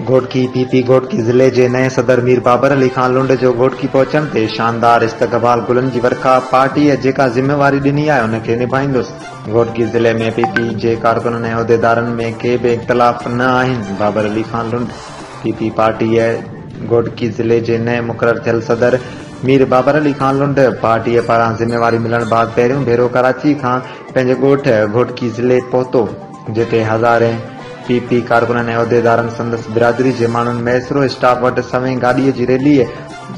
Ghotki PP Ghotki ज़िले जे नए सदर मीर बाबर अली खान लुंड जो घोटकी पहुचण ते शानदार इस्तक़बाल गुलनि जी वर्खा पार्टीअ जेका ज़िम्मेवारी ॾिनी आहे उनखे निभाईंदुसि। घोटकी ज़िले में पीपी जे कारकुननि ऐं उहिदेदारनि में के बि इख़्तिलाफ़ न आहिनि। बाबर अली खान लुंड पीपी पार्टीअ घोटकी ज़िले जे नए मुक़ररु थियल सदर मीर बाबर अली खान लुंड पार्टीअ पारां ज़िम्मेवारी मिलण बैदि पहिरियों भेरो कराची खां पंहिंजे ॻोठ घोटकी ज़िले पहुतो, जिते हज़ारे पीपी कारकुननि ऐं उहिदेदारनि संदसि बिरादरी जे माण्हुनि मैसरो स्टाफ वटि सवें गाॾीअ जी रैलीअ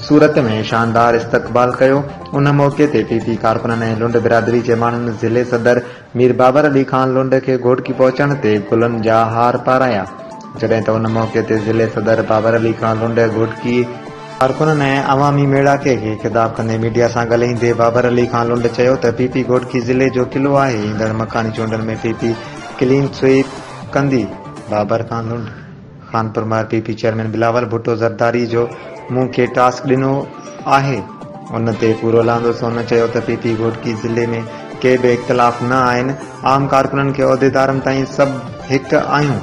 सूरत में शानदार इस्तक़बाल कयो। उन मौक़े ते पीपी कारकुननि ऐं लुंड बिरादरी जे माण्हुनि ज़िले सदर मीर बाबर अली खान लुंड खे घोटकी पहुचण ते गुलनि जा हार पाराया। जॾहिं त उन मौक़े ते ज़िले सदर बाबर अली खान लुंड घोटकी कारकुननि ऐं अवामी मेड़ाके खे ख़िताब कंदे मीडिया सां ॻाल्हाईंदे बाबर अली खान लुंड चयो त पीपी घोटकी ज़िले जो क़िलो आहे। ईंदड़ मकानी चूंडनि में पीपी क्लीन स्वीप कंदी। बाबर खान लुंड खानपुर मां पीपी चेयरमैन बिलावल भुट्टो ज़रदारी जो मूं खे टास्क ॾिनो आहे, उन ते पूरो लहंदुसि। हुन चयो त पीपी घोटकी ज़िले में के बि इख़्तिलाफ़ न आहिनि। आम कारकुननि खे उहिदेदारनि ताईं सभु हिकु आहियूं।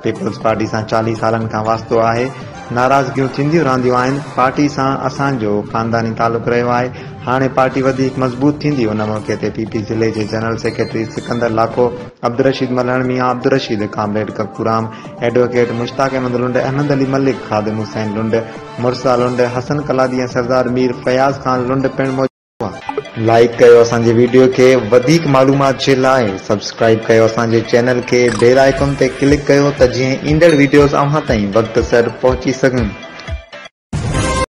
पीपल्स पार्टी सां 40 सालनि खां वास्तो आहे। नाराज़गियूं थींदियूं रहंदियूं आहिनि। पार्टी सां असांजो ख़ानदानी तालुक़ु रहियो आहे। हाणे पार्टी वधीक मज़बूत थींदी। उन मौक़े ते पीपी ज़िले जे जनरल सेक्रेटरी सिकंदर लाखो, अब्दुल रशीद मलहण मियां अब्दुल रशीद, कामरेड कपूराम, एडवोकेट मुश्ताक अहमद लुंड, अहमद अली मलिक, खादिम हुसैन लुंड, मुर्सा लुंड, हसन कलादी ऐं सरदार मीर फयाज़ खान लुंड पिणु मौजूद हुआ। लाइक कयो असांजे वीडियो खे। वधीक मालूमात जे लाइ सब्सक्राइब कयो असांजे चैनल खे। बेल आइकन ते क्लिक कयो त जीअं ईंदड़ वीडियोज़ अव्हां ताईं वक़्त सर पहुची सघनि।